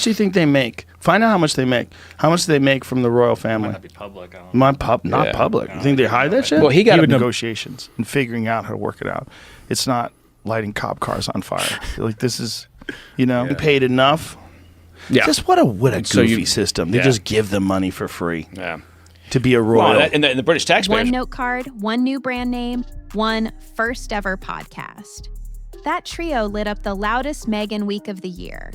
do you think they make? Find out how much they make. How much do they make from the royal family? Might not be public. I don't know. Not public. You think they hide that shit? Well, he got negotiations and figuring out how to work it out. It's not lighting cop cars on fire. Like, this is, paid enough. Yeah. Just what a goofy system. They just give them money for free. Yeah. To be a royal. Well, and the British taxpayer. One note card, one new brand name, one first ever podcast. That trio lit up the loudest Meghan week of the year.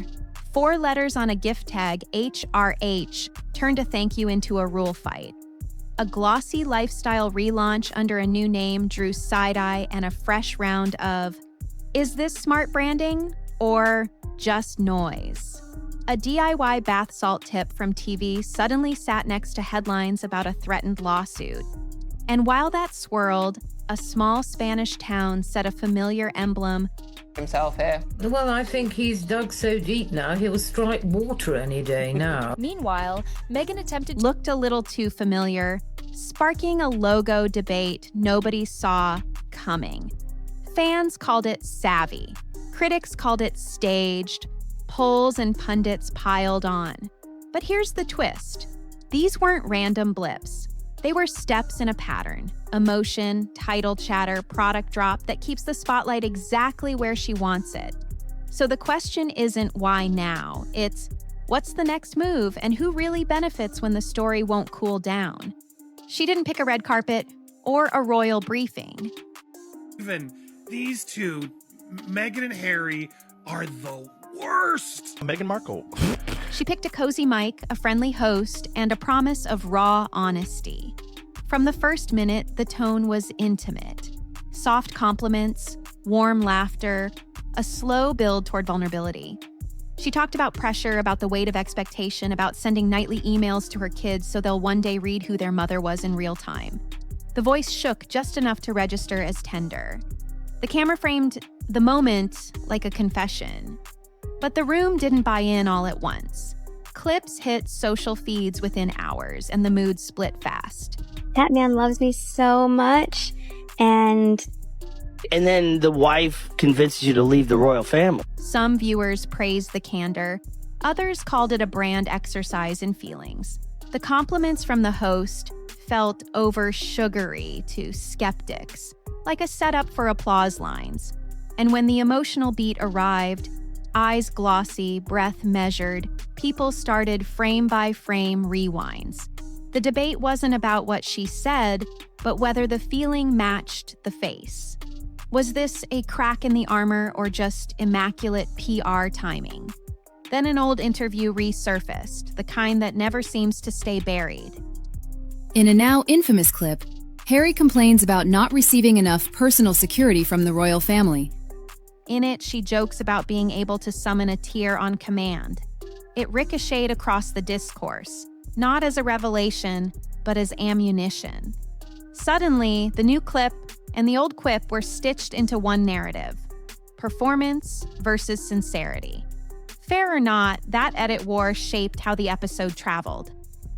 4 letters on a gift tag, HRH, turned a thank you into a rule fight. A glossy lifestyle relaunch under a new name drew side-eye and a fresh round of, is this smart branding or just noise? A DIY bath salt tip from TV suddenly sat next to headlines about a threatened lawsuit. And while that swirled, a small Spanish town set a familiar emblem himself here. Well, I think he's dug so deep now, he'll strike water any day now. Meanwhile, Meghan looked a little too familiar, sparking a logo debate nobody saw coming. Fans called it savvy. Critics called it staged. Polls and pundits piled on. But here's the twist. These weren't random blips. They were steps in a pattern. Emotion, title chatter, product drop that keeps the spotlight exactly where she wants it. So the question isn't why now, it's what's the next move and who really benefits when the story won't cool down? She didn't pick a red carpet or a royal briefing. Even these two, Meghan and Harry, are the worst. Meghan Markle. She picked a cozy mic, a friendly host, and a promise of raw honesty. From the first minute, the tone was intimate. Soft compliments, warm laughter, a slow build toward vulnerability. She talked about pressure, about the weight of expectation, about sending nightly emails to her kids so they'll one day read who their mother was in real time. The voice shook just enough to register as tender. The camera framed the moment like a confession. But the room didn't buy in all at once. Clips hit social feeds within hours, and the mood split fast. That man loves me so much, and then the wife convinces you to leave the royal family. Some viewers praised the candor. Others called it a brand exercise in feelings. The compliments from the host felt over-sugary to skeptics, like a setup for applause lines. And when the emotional beat arrived, eyes glossy, breath measured, people started frame-by-frame rewinds. The debate wasn't about what she said, but whether the feeling matched the face. Was this a crack in the armor or just immaculate PR timing? Then an old interview resurfaced, the kind that never seems to stay buried. In a now infamous clip, Harry complains about not receiving enough personal security from the royal family. In it, she jokes about being able to summon a tear on command. It ricocheted across the discourse, not as a revelation, but as ammunition. Suddenly, the new clip and the old quip were stitched into one narrative: performance versus sincerity. Fair or not, that edit war shaped how the episode traveled.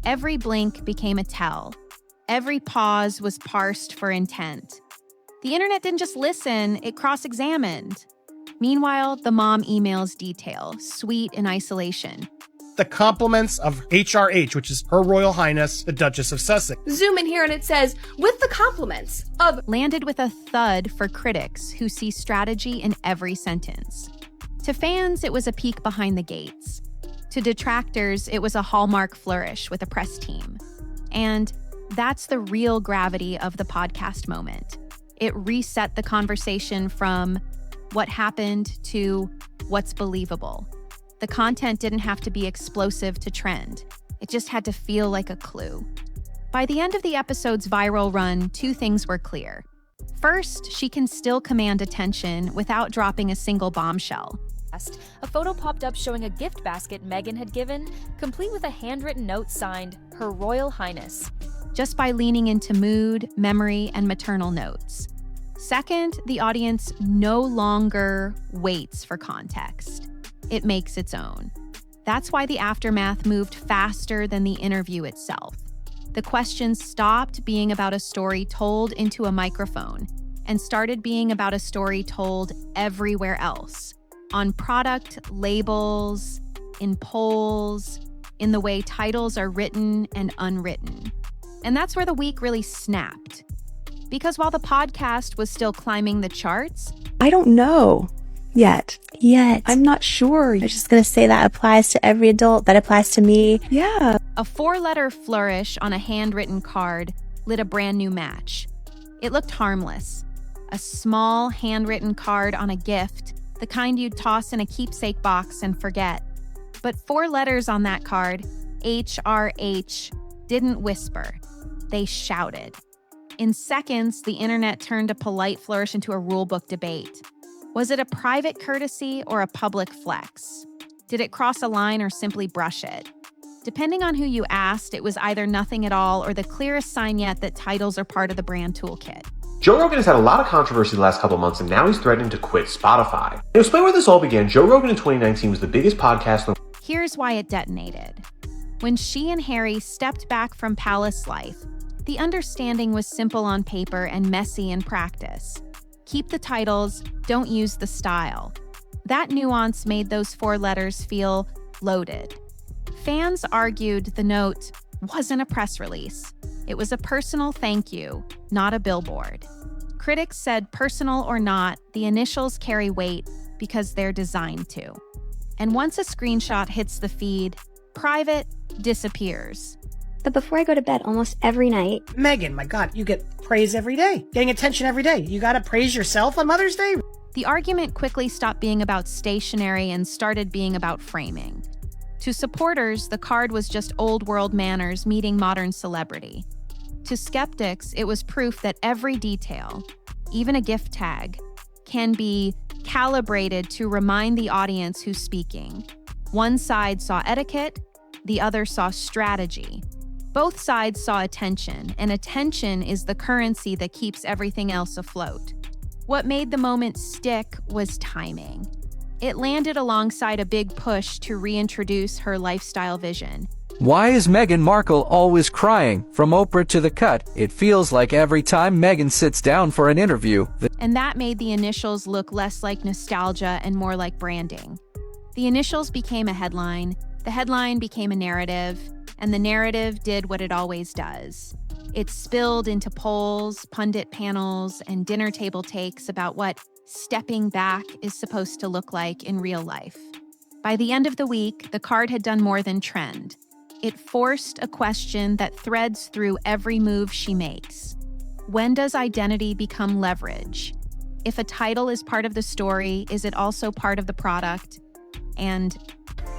Every blink became a tell. Every pause was parsed for intent. The internet didn't just listen, it cross-examined. Meanwhile, the mom emails detail, sweet in isolation. The compliments of HRH, which is Her Royal Highness, the Duchess of Sussex. Zoom in here and it says, with the compliments of... Landed with a thud for critics who see strategy in every sentence. To fans, it was a peek behind the gates. To detractors, it was a hallmark flourish with a press team. And that's the real gravity of the podcast moment. It reset the conversation from what happened to what's believable. The content didn't have to be explosive to trend. It just had to feel like a clue. By the end of the episode's viral run, 2 things were clear. First, she can still command attention without dropping a single bombshell. A photo popped up showing a gift basket Meghan had given, complete with a handwritten note signed, Her Royal Highness. Just by leaning into mood, memory, and maternal notes. Second, the audience no longer waits for context. It makes its own. That's why the aftermath moved faster than the interview itself. The questions stopped being about a story told into a microphone and started being about a story told everywhere else. On product, labels, in polls, in the way titles are written and unwritten. And that's where the week really snapped. Because while the podcast was still climbing the charts, I don't know yet. I'm not sure. I'm just going to say that applies to every adult. That applies to me. Yeah. a 4-letter flourish on a handwritten card lit a brand new match. It looked harmless. A small handwritten card on a gift, the kind you'd toss in a keepsake box and forget. But 4 letters on that card, HRH, didn't whisper. They shouted. In seconds, the internet turned a polite flourish into a rulebook debate. Was it a private courtesy or a public flex? Did it cross a line or simply brush it? Depending on who you asked, it was either nothing at all or the clearest sign yet that titles are part of the brand toolkit. Joe Rogan has had a lot of controversy the last couple of months, and now he's threatening to quit Spotify. To explain where this all began, Joe Rogan in 2019 was the biggest podcast in the... Here's why it detonated. When she and Harry stepped back from palace life, the understanding was simple on paper and messy in practice. Keep the titles, don't use the style. That nuance made those 4 letters feel loaded. Fans argued the note wasn't a press release. It was a personal thank you, not a billboard. Critics said personal or not, the initials carry weight because they're designed to. And once a screenshot hits the feed, private disappears. But before I go to bed almost every night... Meghan, my God, you get praise every day. Getting attention every day. You gotta praise yourself on Mother's Day? The argument quickly stopped being about stationery and started being about framing. To supporters, the card was just old world manners meeting modern celebrity. To skeptics, it was proof that every detail, even a gift tag, can be calibrated to remind the audience who's speaking. One side saw etiquette, the other saw strategy. Both sides saw attention, and attention is the currency that keeps everything else afloat. What made the moment stick was timing. It landed alongside a big push to reintroduce her lifestyle vision. Why is Meghan Markle always crying? From Oprah to The Cut, it feels like every time Meghan sits down for an interview. And that made the initials look less like nostalgia and more like branding. The initials became a headline, the headline became a narrative, and the narrative did what it always does. It spilled into polls, pundit panels, and dinner table takes about what stepping back is supposed to look like in real life. By the end of the week, the card had done more than trend. It forced a question that threads through every move she makes. When does identity become leverage? If a title is part of the story, is it also part of the product? And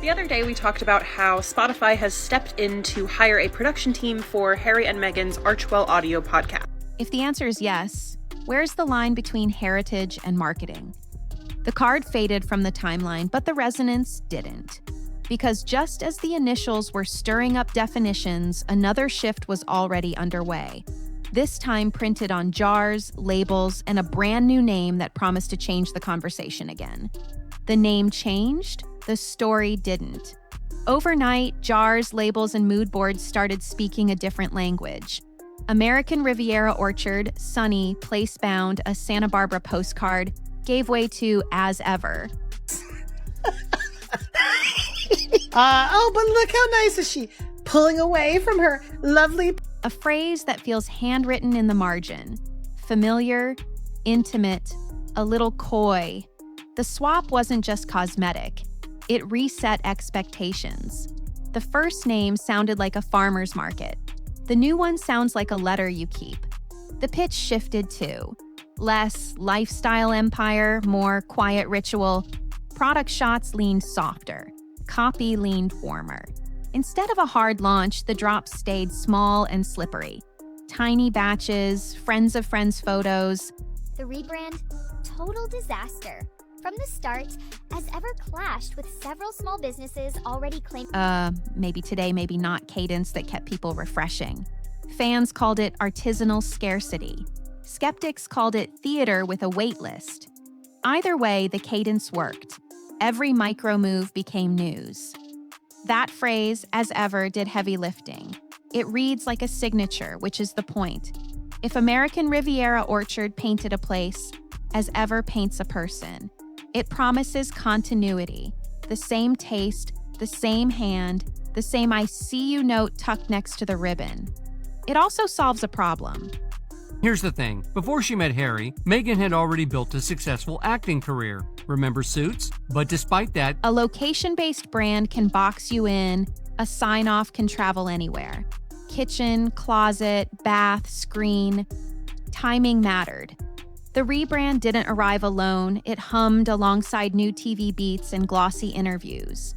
the other day we talked about how Spotify has stepped in to hire a production team for Harry and Meghan's Archwell Audio podcast. If the answer is yes, where's the line between heritage and marketing? The card faded from the timeline, but the resonance didn't. Because just as the initials were stirring up definitions, another shift was already underway. This time printed on jars, labels, and a brand new name that promised to change the conversation again. The name changed, the story didn't. Overnight, jars, labels, and mood boards started speaking a different language. American Riviera Orchard, Sunny, Placebound, a Santa Barbara postcard, gave way to As Ever. Oh, but look how nice is she, pulling away from her lovely... A phrase that feels handwritten in the margin. Familiar, intimate, a little coy. The swap wasn't just cosmetic. It reset expectations. The first name sounded like a farmer's market. The new one sounds like a letter you keep. The pitch shifted too. Less lifestyle empire, more quiet ritual. Product shots leaned softer. Copy leaned warmer. Instead of a hard launch, the drops stayed small and slippery. Tiny batches, friends of friends photos. The rebrand, total disaster. From the start, As Ever clashed with several small businesses already claiming maybe today, maybe not cadence that kept people refreshing. Fans called it artisanal scarcity. Skeptics called it theater with a wait list. Either way, the cadence worked. Every micro move became news. That phrase, As Ever, did heavy lifting. It reads like a signature, which is the point. If American Riviera Orchard painted a place, As Ever paints a person. It promises continuity, the same taste, the same hand, the same I see you note tucked next to the ribbon. It also solves a problem. Here's the thing. Before she met Harry, Meghan had already built a successful acting career. Remember Suits? But despite that, a location-based brand can box you in, a sign-off can travel anywhere. Kitchen, closet, bath, screen. Timing mattered. The rebrand didn't arrive alone. It hummed alongside new TV beats and glossy interviews.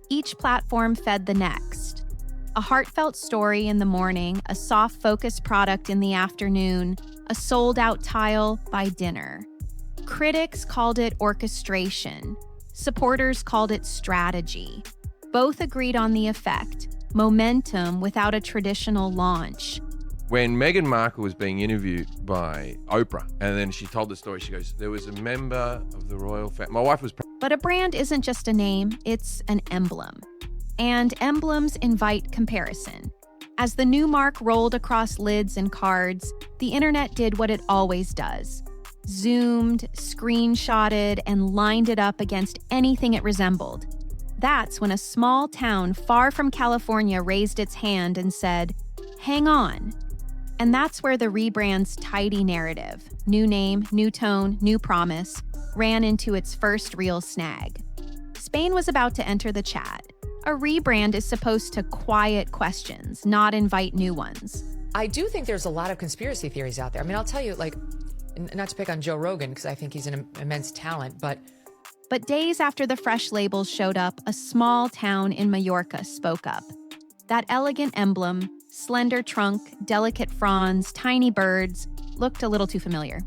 Each platform fed the next. A heartfelt story in the morning, a soft focus product in the afternoon, a sold-out tile by dinner. Critics called it orchestration. Supporters called it strategy. Both agreed on the effect, momentum without a traditional launch. When Meghan Markle was being interviewed by Oprah, and then she told the story, she goes, there was a member of the royal family. My wife was... But a brand isn't just a name, it's an emblem. And emblems invite comparison. As the new mark rolled across lids and cards, the internet did what it always does. Zoomed, screenshotted, and lined it up against anything it resembled. That's when a small town far from California raised its hand and said, "Hang on." And that's where the rebrand's tidy narrative, new name, new tone, new promise, ran into its first real snag. Spain was about to enter the chat. A rebrand is supposed to quiet questions, not invite new ones. I do think there's a lot of conspiracy theories out there. I mean, I'll tell you, like, not to pick on Joe Rogan, because I think he's an immense talent, but days after the fresh labels showed up, a small town in Mallorca spoke up. That elegant emblem, slender trunk, delicate fronds, tiny birds, looked a little too familiar.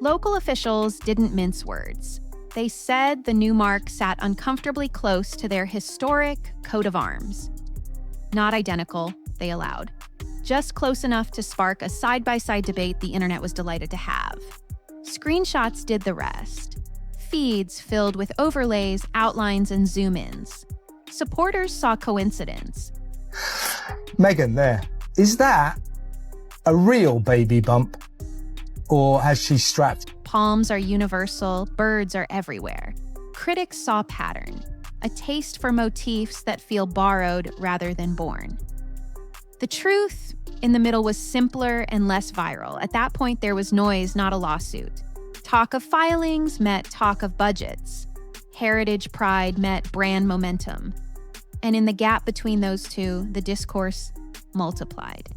Local officials didn't mince words. They said the new mark sat uncomfortably close to their historic coat of arms. Not identical, they allowed. Just close enough to spark a side-by-side debate the internet was delighted to have. Screenshots did the rest. Feeds filled with overlays, outlines, and zoom-ins. Supporters saw coincidence. Meghan there. Is that a real baby bump? Or has she strapped? Palms are universal, birds are everywhere. Critics saw pattern, a taste for motifs that feel borrowed rather than born. The truth in the middle was simpler and less viral. At that point, there was noise, not a lawsuit. Talk of filings met talk of budgets. Heritage pride met brand momentum. And in the gap between those two, the discourse multiplied.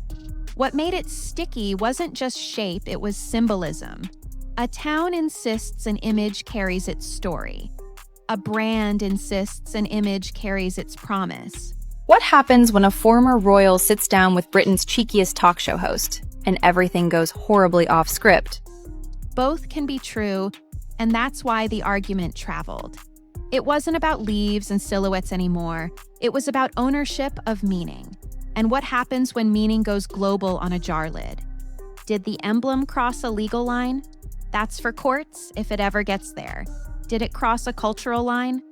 What made it sticky wasn't just shape, it was symbolism. A town insists an image carries its story. A brand insists an image carries its promise. What happens when a former royal sits down with Britain's cheekiest talk show host, and everything goes horribly off script? Both can be true, and that's why the argument traveled. It wasn't about leaves and silhouettes anymore. It was about ownership of meaning, and what happens when meaning goes global on a jar lid. Did the emblem cross a legal line? That's for courts, if it ever gets there. Did it cross a cultural line?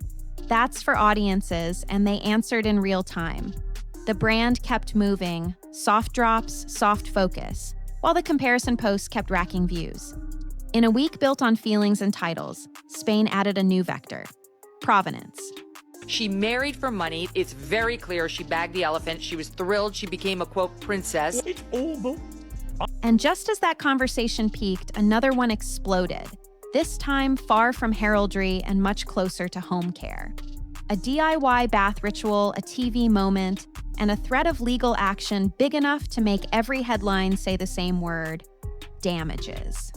That's for audiences, and they answered in real time. The brand kept moving, soft drops, soft focus, while the comparison posts kept racking views. In a week built on feelings and titles, Spain added a new vector: provenance. she married for money. It's very clear she bagged the elephant. She was thrilled she became a, quote, princess. And just as that conversation peaked, another one exploded, this time far from heraldry and much closer to home care. A DIY bath ritual, a TV moment, and a threat of legal action big enough to make every headline say the same word: damages.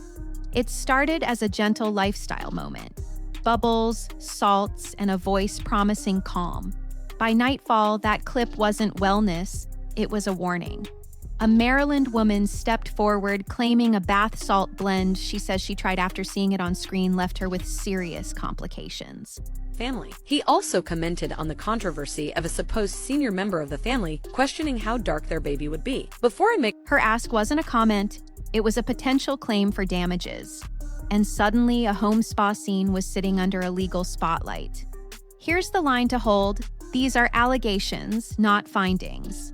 It started as a gentle lifestyle moment. Bubbles, salts, and a voice promising calm. By nightfall, that clip wasn't wellness, it was a warning. A Maryland woman stepped forward claiming a bath salt blend she says she tried after seeing it on screen left her with serious complications. Family. He also commented on the controversy of a supposed senior member of the family questioning how dark their baby would be. Before I make her ask wasn't a comment, it was a potential claim for damages. And suddenly a home spa scene was sitting under a legal spotlight. Here's the line to hold: these are allegations, not findings.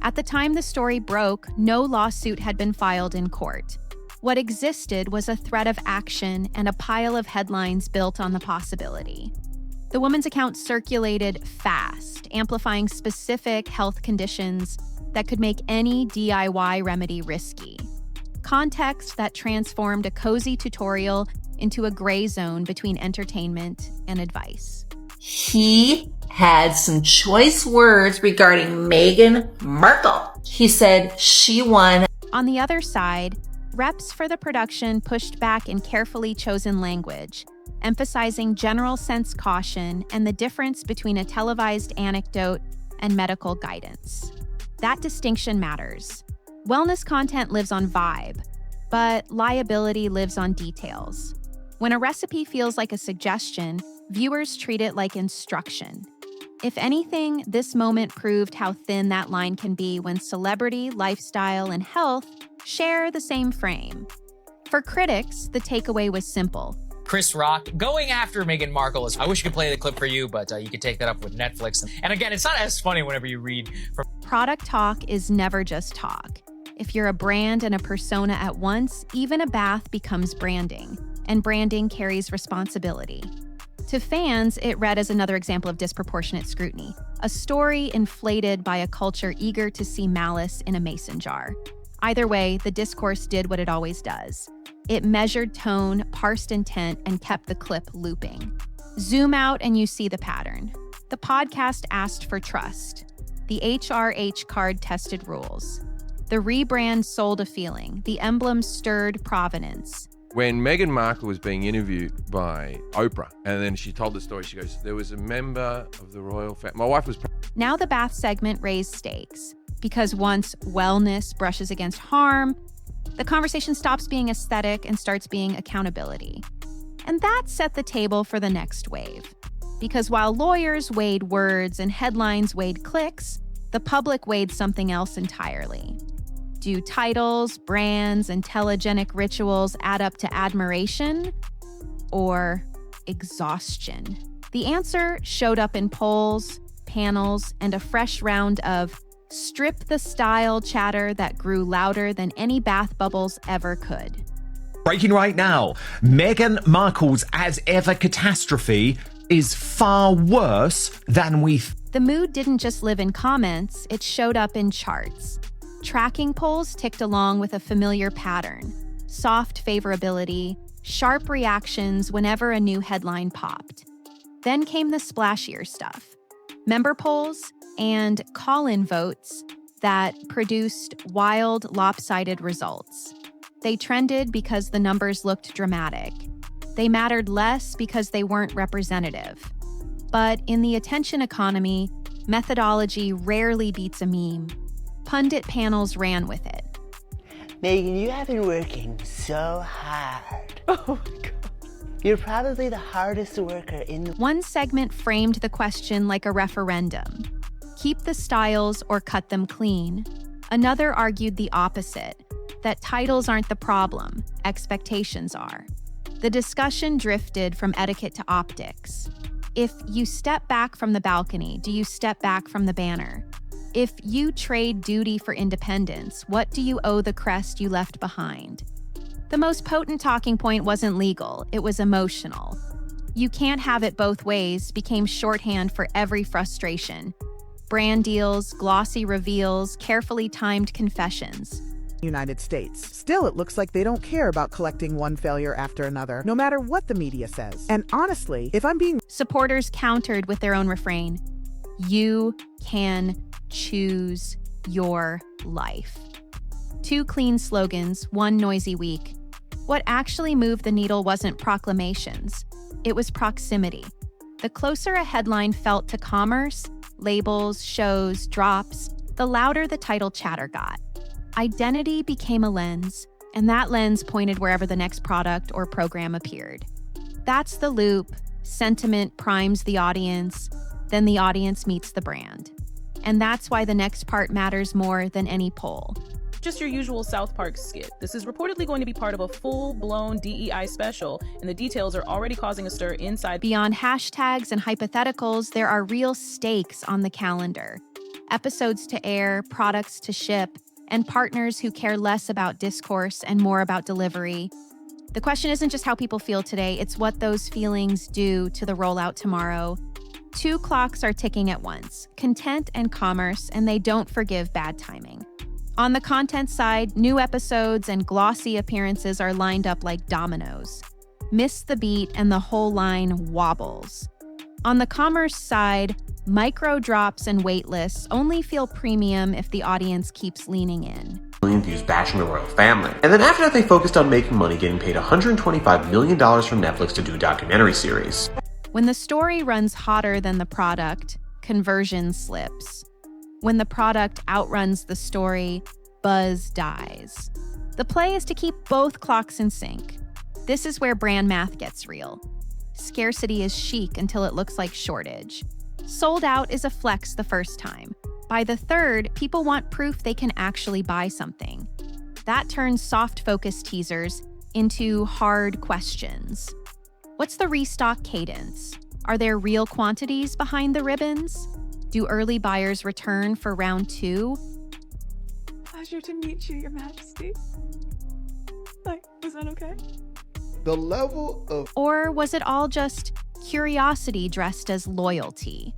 At the time the story broke, no lawsuit had been filed in court. What existed was a threat of action and a pile of headlines built on the possibility. The woman's account circulated fast, amplifying specific health conditions that could make any DIY remedy risky. Context that transformed a cozy tutorial into a gray zone between entertainment and advice. He had some choice words regarding Meghan Markle. He said she won. On the other side, reps for the production pushed back in carefully chosen language, emphasizing general sense caution and the difference between a televised anecdote and medical guidance. That distinction matters. Wellness content lives on vibe, but liability lives on details. When a recipe feels like a suggestion, viewers treat it like instruction. If anything, this moment proved how thin that line can be when celebrity, lifestyle, and health share the same frame. For critics, the takeaway was simple. Chris Rock going after Meghan Markle. I wish you could play the clip for you, but you could take that up with Netflix. And again, it's not as funny whenever you read from... Product talk is never just talk. If you're a brand and a persona at once, even a bath becomes branding, and branding carries responsibility. To fans, it read as another example of disproportionate scrutiny, a story inflated by a culture eager to see malice in a mason jar. Either way, the discourse did what it always does. It measured tone, parsed intent, and kept the clip looping. Zoom out and you see the pattern. The podcast asked for trust. The HRH card tested rules. The rebrand sold a feeling. The emblem stirred provenance. When Meghan Markle was being interviewed by Oprah, and then she told the story, she goes, there was a member of the royal family. My wife was... Now the bath segment raised stakes, because once wellness brushes against harm, the conversation stops being aesthetic and starts being accountability. And that set the table for the next wave. Because while lawyers weighed words and headlines weighed clicks, the public weighed something else entirely. Do titles, brands, and telegenic rituals add up to admiration or exhaustion? The answer showed up in polls, panels, and a fresh round of strip the style chatter that grew louder than any bath bubbles ever could. Breaking right now, Meghan Markle's as ever catastrophe is far worse than we... The mood didn't just live in comments, it showed up in charts. Tracking polls ticked along with a familiar pattern. Soft favorability, sharp reactions whenever a new headline popped. Then came the splashier stuff. Member polls and call-in votes that produced wild, lopsided results. They trended because the numbers looked dramatic. They mattered less because they weren't representative. But in the attention economy, methodology rarely beats a meme. Pundit panels ran with it. Meghan, you have been working so hard. Oh my God. You're probably the hardest worker in the... One segment framed the question like a referendum. Keep the styles or cut them clean. Another argued the opposite, that titles aren't the problem, expectations are. The discussion drifted from etiquette to optics. If you step back from the balcony, do you step back from the banner? If you trade duty for independence, what do you owe the crest you left behind? The most potent talking point wasn't legal, it was emotional. You can't have it both ways became shorthand for every frustration. Brand deals, glossy reveals, carefully timed confessions. United States. Still, it looks like they don't care about collecting one failure after another, no matter what the media says. And honestly, if I'm being... Supporters countered with their own refrain. You can choose your life. Two clean slogans, one noisy week. What actually moved the needle wasn't proclamations. It was proximity. The closer a headline felt to commerce, labels, shows, drops, the louder the title chatter got. Identity became a lens, and that lens pointed wherever the next product or program appeared. That's the loop. Sentiment primes the audience, then the audience meets the brand. And that's why the next part matters more than any poll. Just your usual South Park skit. This is reportedly going to be part of a full-blown DEI special, and the details are already causing a stir inside. Beyond hashtags and hypotheticals, there are real stakes on the calendar. Episodes to air, products to ship, and partners who care less about discourse and more about delivery. The question isn't just how people feel today, it's what those feelings do to the rollout tomorrow. Two clocks are ticking at once, content and commerce, and they don't forgive bad timing. On the content side, new episodes and glossy appearances are lined up like dominoes. Miss the beat and the whole line wobbles. On the commerce side, micro drops and wait lists only feel premium if the audience keeps leaning in. Million views bashing the royal family. And then after that, they focused on making money, getting paid $125 million from Netflix to do a documentary series. When the story runs hotter than the product, conversion slips. When the product outruns the story, buzz dies. The play is to keep both clocks in sync. This is where brand math gets real. Scarcity is chic until it looks like shortage. Sold out is a flex the first time. By the third, people want proof they can actually buy something. That turns soft focus teasers into hard questions. What's the restock cadence? Are there real quantities behind the ribbons? Do early buyers return for round 2? Pleasure to meet you, Your Majesty. Was that okay? The level of... Or was it all just curiosity dressed as loyalty?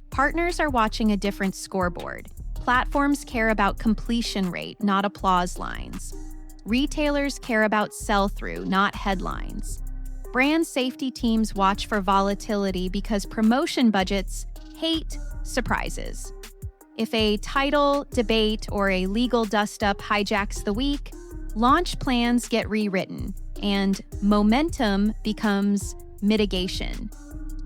Partners are watching a different scoreboard. Platforms care about completion rate, not applause lines. Retailers care about sell-through, not headlines. Brand safety teams watch for volatility because promotion budgets hate surprises. If a title, debate, or a legal dust-up hijacks the week, launch plans get rewritten, and momentum becomes mitigation.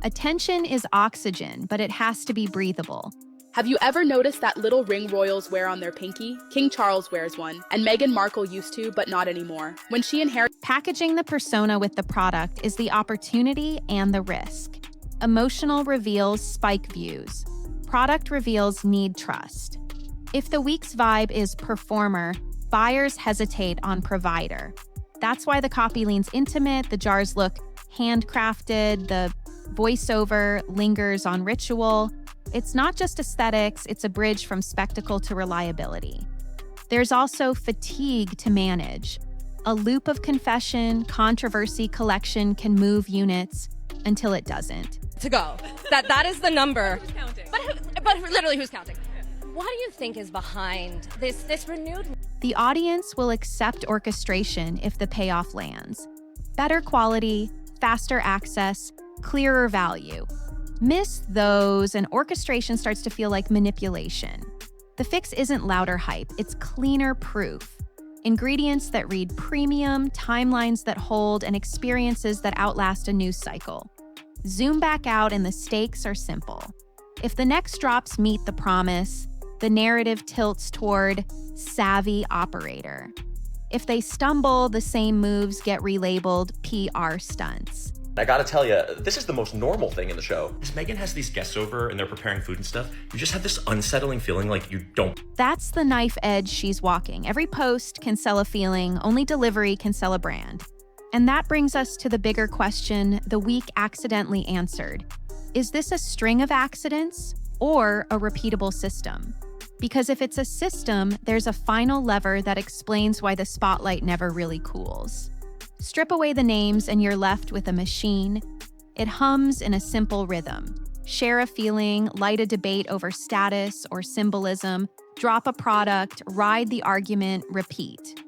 Attention is oxygen, but it has to be breathable. Have you ever noticed that little ring royals wear on their pinky? King Charles wears one, and Meghan Markle used to, but not anymore. When she and Harry... Packaging the persona with the product is the opportunity and the risk. Emotional reveals spike views. Product reveals need trust. If the week's vibe is performer, buyers hesitate on provider. That's why the copy leans intimate, the jars look handcrafted, the voiceover lingers on ritual. It's not just aesthetics, it's a bridge from spectacle to reliability. There's also fatigue to manage. A loop of confession, controversy, collection can move units until it doesn't. To go. That is the number. Who's counting? But literally, who's counting? What do you think is behind this renewed... The audience will accept orchestration if the payoff lands. Better quality, faster access, clearer value. Miss those, and orchestration starts to feel like manipulation. The fix isn't louder hype, it's cleaner proof. Ingredients that read premium, timelines that hold, and experiences that outlast a news cycle. Zoom back out and the stakes are simple. If the next drops meet the promise, the narrative tilts toward savvy operator. If they stumble, the same moves get relabeled PR stunts. I gotta tell you, this is the most normal thing in the show. As Meghan has these guests over and they're preparing food and stuff, you just have this unsettling feeling like you don't. That's the knife edge she's walking. Every post can sell a feeling, only delivery can sell a brand. And that brings us to the bigger question the week accidentally answered. Is this a string of accidents or a repeatable system? Because if it's a system, there's a final lever that explains why the spotlight never really cools. Strip away the names and you're left with a machine. It hums in a simple rhythm. Share a feeling, light a debate over status or symbolism, drop a product, ride the argument, repeat.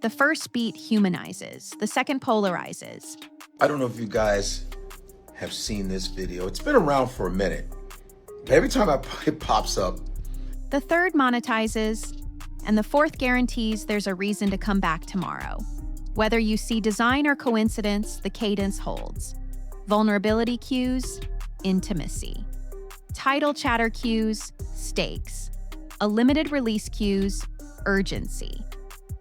The first beat humanizes, the second polarizes. I don't know if you guys have seen this video. It's been around for a minute. Every time it pops up. The third monetizes, and the fourth guarantees there's a reason to come back tomorrow. Whether you see design or coincidence, the cadence holds. Vulnerability cues, intimacy. Title chatter cues, stakes. A limited release cues, urgency.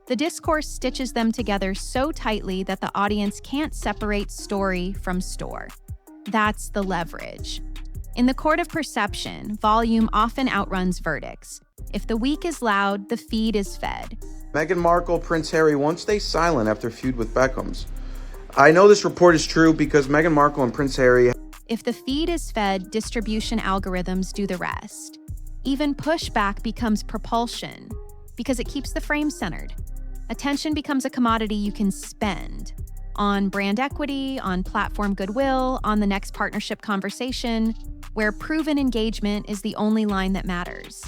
The discourse stitches them together so tightly that the audience can't separate story from store. That's the leverage. In the court of perception, volume often outruns verdicts. If the week is loud, the feed is fed. Meghan Markle, Prince Harry won't stay silent after feud with Beckham's. I know this report is true because Meghan Markle and Prince Harry... If the feed is fed, distribution algorithms do the rest. Even pushback becomes propulsion because it keeps the frame centered. Attention becomes a commodity you can spend. on brand equity, on platform goodwill, on the next partnership conversation, where proven engagement is the only line that matters.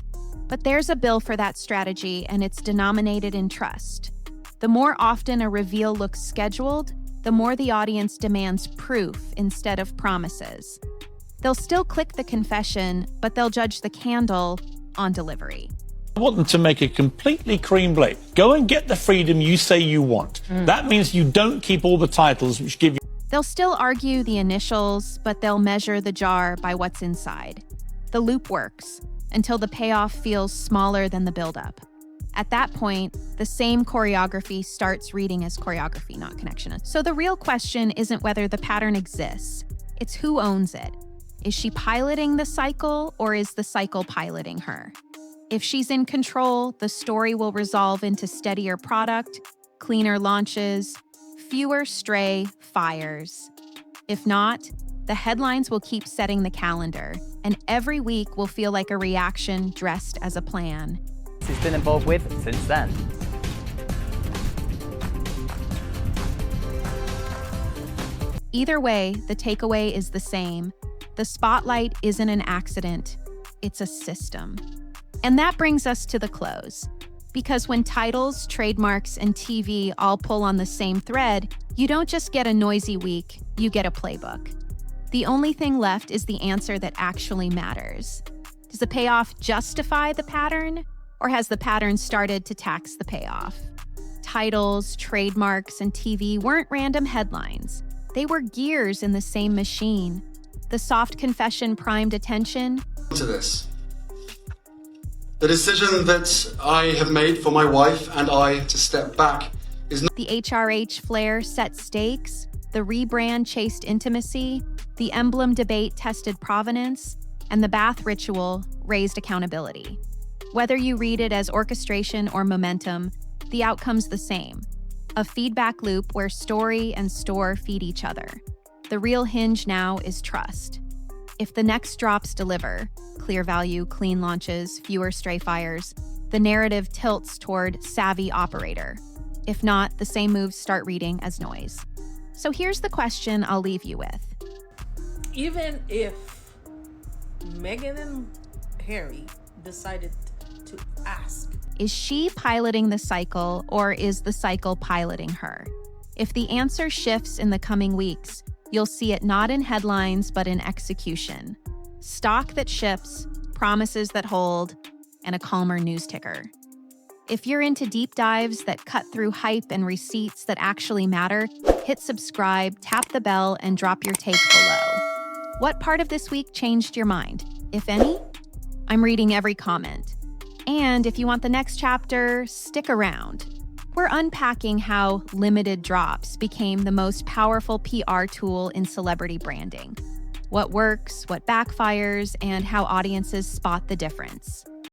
But there's a bill for that strategy, and it's denominated in trust. The more often a reveal looks scheduled, the more the audience demands proof instead of promises. They'll still click the confession, but they'll judge the candle on delivery. I want them to make a completely clean break. Go and get the freedom you say you want. That means you don't keep all the titles which give you... They'll still argue the initials, but they'll measure the jar by what's inside. The loop works until the payoff feels smaller than the buildup. At that point, the same choreography starts reading as choreography, not connection. So the real question isn't whether the pattern exists, it's who owns it. Is she piloting the cycle, or is the cycle piloting her? If she's in control, the story will resolve into steadier product, cleaner launches, fewer stray fires. If not, the headlines will keep setting the calendar, and every week will feel like a reaction dressed as a plan. He's been involved with since then. Either way, the takeaway is the same. The spotlight isn't an accident, it's a system. And that brings us to the close. Because when titles, trademarks, and TV all pull on the same thread, you don't just get a noisy week, you get a playbook. The only thing left is the answer that actually matters. Does the payoff justify the pattern? Or has the pattern started to tax the payoff? Titles, trademarks, and TV weren't random headlines. They were gears in the same machine. The soft confession primed attention. To this. The decision that I have made for my wife and I to step back is not... The HRH flair set stakes. The rebrand chased intimacy. The emblem debate tested provenance. And the bath ritual raised accountability. Whether you read it as orchestration or momentum, the outcome's the same. A feedback loop where story and store feed each other. The real hinge now is trust. If the next drops deliver, clear value, clean launches, fewer stray fires, the narrative tilts toward savvy operator. If not, the same moves start reading as noise. So here's the question I'll leave you with. Even if Meghan and Harry decided to ask, is she piloting the cycle, or is the cycle piloting her? If the answer shifts in the coming weeks, you'll see it not in headlines, but in execution. Stock that ships, promises that hold, and a calmer news ticker. If you're into deep dives that cut through hype and receipts that actually matter, hit subscribe, tap the bell, and drop your take below. What part of this week changed your mind, if any? I'm reading every comment. And if you want the next chapter, stick around. We're unpacking how limited drops became the most powerful PR tool in celebrity branding. What works, what backfires, and how audiences spot the difference.